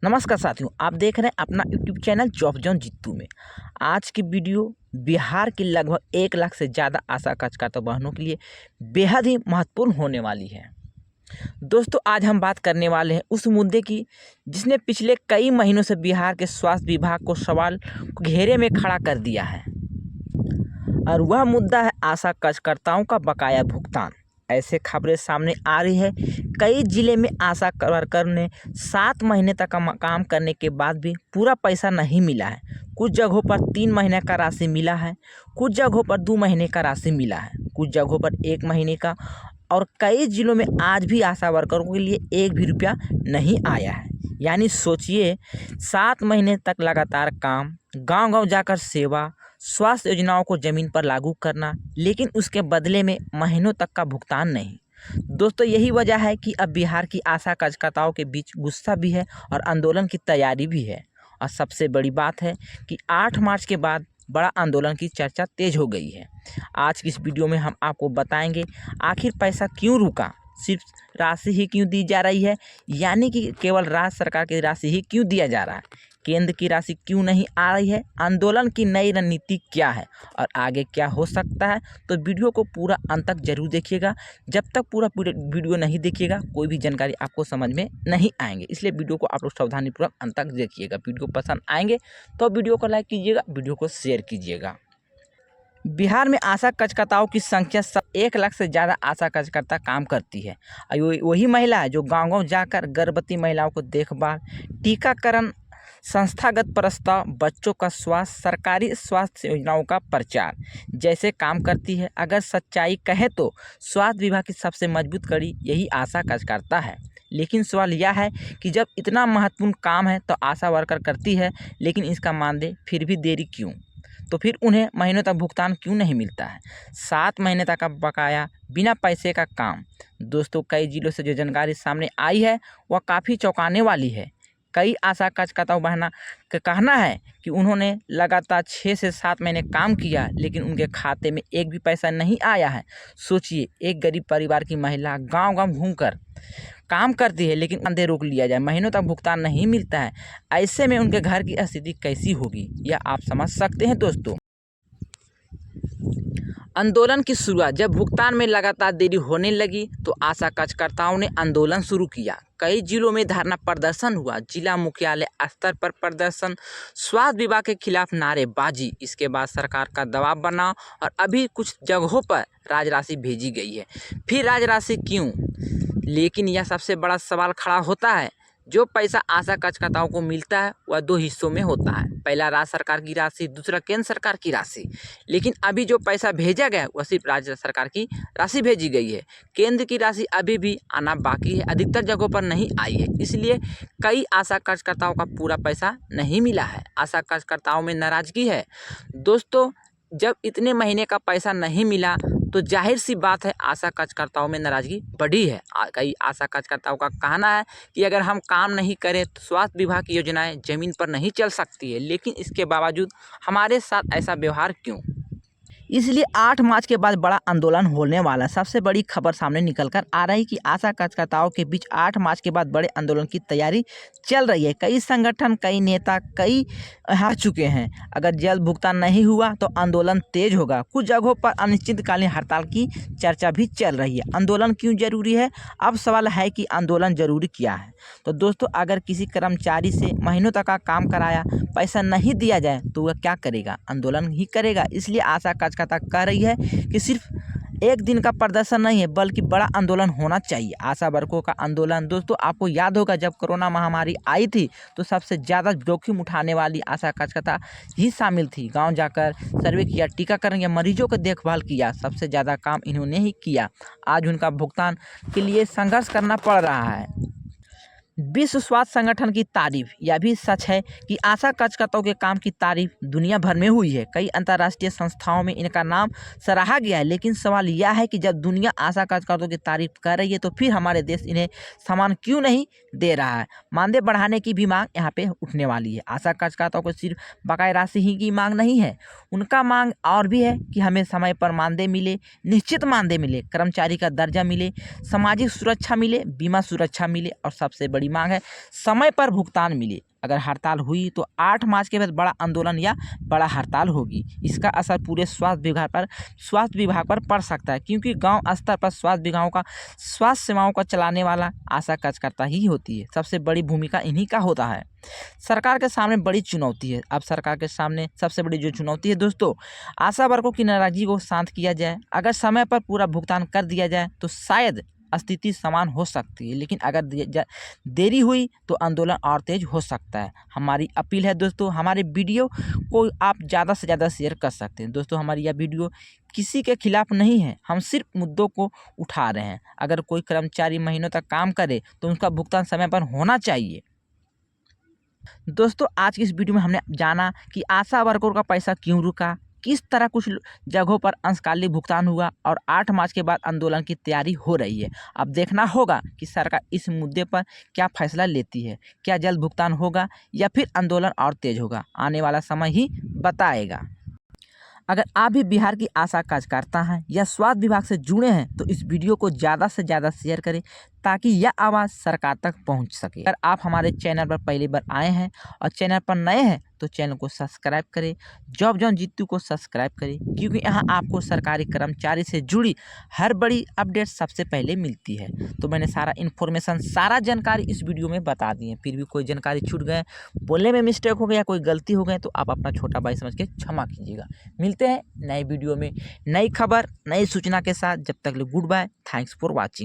नमस्कार साथियों, आप देख रहे हैं अपना YouTube channel job zone Jittu में। आज की वीडियो बिहार की लगभग 1 लाख से ज़्यादा आशा कार्यकर्ता बहनों के लिए बेहद ही महत्वपूर्ण होने वाली है। दोस्तों, आज हम बात करने वाले हैं उस मुद्दे की जिसने पिछले कई महीनों से बिहार के स्वास्थ्य विभाग को सवाल घेरे में खड़ा कर दिया है, और वह मुद्दा है आशा कार्यकर्ताओं का बकाया भुगतान। ऐसे खबरें सामने आ रही है, कई जिले में आशा वर्कर ने 7 महीने तक काम करने के बाद भी पूरा पैसा नहीं मिला है। कुछ जगहों पर 3 महीने का राशि मिला है, कुछ जगहों पर 2 महीने का राशि मिला है, कुछ जगहों पर 1 महीने का, और कई जिलों में आज भी आशा वर्करों के लिए 1 भी रुपया नहीं आया है। यानी सोचिए, 7 महीने तक लगातार काम, गांव-गांव जाकर सेवा, स्वास्थ्य योजनाओं को ज़मीन पर लागू करना, लेकिन उसके बदले में महीनों तक का भुगतान नहीं। दोस्तों, यही वजह है कि अब बिहार की आशा कार्यकर्ताओं के बीच गुस्सा भी है और आंदोलन की तैयारी भी है। और सबसे बड़ी बात है कि 8 मार्च के बाद बड़ा आंदोलन की चर्चा तेज हो गई है। आज की इस वीडियो में हम आपको बताएंगे आखिर पैसा क्यों रुका, सिर्फ राशि ही क्यों दी जा रही है, यानी कि केवल राज्य सरकार की राशि ही क्यों दिया जा रहा है, केंद्र की राशि क्यों नहीं आ रही है, आंदोलन की नई रणनीति क्या है और आगे क्या हो सकता है। तो वीडियो को पूरा अंत तक जरूर देखिएगा। जब तक पूरा वीडियो नहीं देखिएगा कोई भी जानकारी आपको समझ में नहीं आएंगे, इसलिए वीडियो को आप लोग सावधानीपूर्वक अंत तक देखिएगा। वीडियो पसंद आएंगे तो वीडियो को लाइक कीजिएगा, वीडियो को शेयर कीजिएगा। बिहार में आशा कार्यकर्ताओं की संख्या 1 लाख से ज़्यादा आशा कार्यकर्ता काम करती है। वही महिला है जो गांव-गांव जाकर गर्भवती महिलाओं को देखभाल, टीकाकरण, संस्थागत प्रस्ताव, बच्चों का स्वास्थ्य, सरकारी स्वास्थ्य योजनाओं का प्रचार जैसे काम करती है। अगर सच्चाई कहे तो स्वास्थ्य विभाग की सबसे मजबूत कड़ी यही आशा कार्यकर्ता है। लेकिन सवाल यह है कि जब इतना महत्वपूर्ण काम है तो आशा वर्कर करती है, लेकिन इसका मानदेय फिर भी देरी क्यों? तो फिर उन्हें महीनों तक भुगतान क्यों नहीं मिलता है? 7 महीने तक का बकाया, बिना पैसे का काम। दोस्तों, कई जिलों से जो जानकारी सामने आई है वह काफ़ी चौंकाने वाली है। कई आशा कार्यकर्ताओं बहना का कहना है कि उन्होंने लगातार 6 से 7 महीने काम किया, लेकिन उनके खाते में 1 भी पैसा नहीं आया है। सोचिए, एक गरीब परिवार की महिला गांव-गांव घूमकर काम करती है, लेकिन अंधे रोक लिया जाए, महीनों तक भुगतान नहीं मिलता है। ऐसे में उनके घर की स्थिति कैसी होगी, यह आप समझ सकते हैं। दोस्तों, आंदोलन की शुरुआत जब भुगतान में लगातार देरी होने लगी तो आशा कार्यकर्ताओं ने आंदोलन शुरू किया। कई जिलों में धरना प्रदर्शन हुआ, जिला मुख्यालय स्तर पर प्रदर्शन, स्वास्थ्य विभाग के खिलाफ नारेबाजी। इसके बाद सरकार का दबाव बना और अभी कुछ जगहों पर राजराशि भेजी गई है। फिर राजराशि क्यों? लेकिन यह सबसे बड़ा सवाल खड़ा होता है। जो पैसा आशा कार्यकर्ताओं को मिलता है वह 2 हिस्सों में होता है, पहला राज्य सरकार की राशि, दूसरा केंद्र सरकार की राशि। लेकिन अभी जो पैसा भेजा गया वह सिर्फ राज्य सरकार की राशि भेजी गई है, केंद्र की राशि अभी भी आना बाकी है, अधिकतर जगहों पर नहीं आई है। इसलिए कई आशा कार्यकर्ताओं का पूरा पैसा नहीं मिला है। आशा कार्यकर्ताओं में नाराजगी है। दोस्तों, जब इतने महीने का पैसा नहीं मिला तो जाहिर सी बात है आशा कार्यकर्ताओं में नाराजगी बढ़ी है। कई आशा कार्यकर्ताओं का कहना है कि अगर हम काम नहीं करें तो स्वास्थ्य विभाग की योजनाएं ज़मीन पर नहीं चल सकती है, लेकिन इसके बावजूद हमारे साथ ऐसा व्यवहार क्यों? इसलिए 8 मार्च के बाद बड़ा आंदोलन होने वाला है। सबसे बड़ी खबर सामने निकल कर आ रही है कि आशा कार्यकर्ताओं के बीच 8 मार्च के बाद बड़े आंदोलन की तैयारी चल रही है। कई संगठन, कई नेता, कई हार चुके हैं। अगर जल्द भुगतान नहीं हुआ तो आंदोलन तेज होगा। कुछ जगहों पर अनिश्चितकालीन हड़ताल की चर्चा भी चल रही है। आंदोलन क्यों जरूरी है? अब सवाल है कि आंदोलन जरूरी क्या है। तो दोस्तों, अगर किसी कर्मचारी से महीनों तक का काम कराया, पैसा नहीं दिया जाए तो वह क्या करेगा? आंदोलन ही करेगा। इसलिए आशा कार्यकर्ता कह रही है कि सिर्फ एक दिन का प्रदर्शन नहीं है, बल्कि बड़ा आंदोलन होना चाहिए। आशा वर्करों का आंदोलन, दोस्तों आपको याद होगा जब कोरोना महामारी आई थी तो सबसे ज़्यादा जोखिम उठाने वाली आशा कार्यकर्ता ही शामिल थी। गांव जाकर सर्वे किया, टीकाकरण या मरीजों की देखभाल किया, सबसे ज़्यादा काम इन्होंने ही किया। आज उनका भुगतान के लिए संघर्ष करना पड़ रहा है। विश्व स्वास्थ्य संगठन की तारीफ, यह भी सच है कि आशा कार्यकर्ताओं के काम की तारीफ दुनिया भर में हुई है। कई अंतर्राष्ट्रीय संस्थाओं में इनका नाम सराहा गया है। लेकिन सवाल यह है कि जब दुनिया आशा कार्यकर्ताओं की तारीफ कर रही है तो फिर हमारे देश इन्हें सम्मान क्यों नहीं दे रहा है? मानदेय बढ़ाने की भी मांग यहाँ पे उठने वाली है। आशा कार्यकर्ताओं को सिर्फ बकाया राशि ही की मांग नहीं है, उनका मांग और भी है कि हमें समय पर मानदेय मिले, निश्चित मानदेय मिले, कर्मचारी का दर्जा मिले, सामाजिक सुरक्षा मिले, बीमा सुरक्षा मिले, और सबसे बड़ी बड़ी मांग है समय पर भुगतान मिले। अगर हड़ताल हुई तो 8 मार्च के बाद बड़ा आंदोलन या बड़ा हड़ताल होगी। इसका असर पूरे स्वास्थ्य विभाग पर पड़ सकता है, क्योंकि गांव स्तर पर स्वास्थ्य सेवाओं का चलाने वाला आशा कार्यकर्ता ही होती है। सबसे बड़ी भूमिका इन्हीं का होता है। सरकार के सामने बड़ी चुनौती है। अब सरकार के सामने सबसे बड़ी जो चुनौती है दोस्तों, आशा वर्गों की नाराजगी को शांत किया जाए। अगर समय पर पूरा भुगतान कर दिया जाए तो शायद स्थिति समान हो सकती है, लेकिन अगर देरी हुई तो आंदोलन और तेज हो सकता है। हमारी अपील है दोस्तों, हमारे वीडियो को आप ज़्यादा से ज़्यादा शेयर कर सकते हैं। दोस्तों, हमारी यह वीडियो किसी के खिलाफ नहीं है, हम सिर्फ मुद्दों को उठा रहे हैं। अगर कोई कर्मचारी महीनों तक काम करे तो उनका भुगतान समय पर होना चाहिए। दोस्तों, आज की इस वीडियो में हमने जाना कि आशा वर्करों का पैसा क्यों रुका, किस तरह कुछ जगहों पर अंशकालिक भुगतान हुआ और 8 मार्च के बाद आंदोलन की तैयारी हो रही है। अब देखना होगा कि सरकार इस मुद्दे पर क्या फैसला लेती है। क्या जल्द भुगतान होगा या फिर आंदोलन और तेज होगा, आने वाला समय ही बताएगा। अगर आप भी बिहार की आशा कार्यकर्ता हैं या स्वास्थ्य विभाग से जुड़े हैं तो इस वीडियो को ज़्यादा से ज़्यादा शेयर करें ताकि यह आवाज़ सरकार तक पहुंच सके। अगर आप हमारे चैनल पर पहली बार आए हैं और चैनल पर नए हैं तो चैनल को सब्सक्राइब करें, जॉब जॉन जीतू को सब्सक्राइब करें, क्योंकि यहाँ आपको सरकारी कर्मचारी से जुड़ी हर बड़ी अपडेट सबसे पहले मिलती है। तो मैंने सारा इन्फॉर्मेशन, सारा जानकारी इस वीडियो में बता दी है। फिर भी कोई जानकारी छूट गए, बोलने में मिस्टेक हो गया, कोई गलती हो गई तो आप अपना छोटा भाई समझ के क्षमा कीजिएगा। मिलते हैं नए वीडियो में नई खबर, नई सूचना के साथ। जब तक ले goodbye, thanks for watching.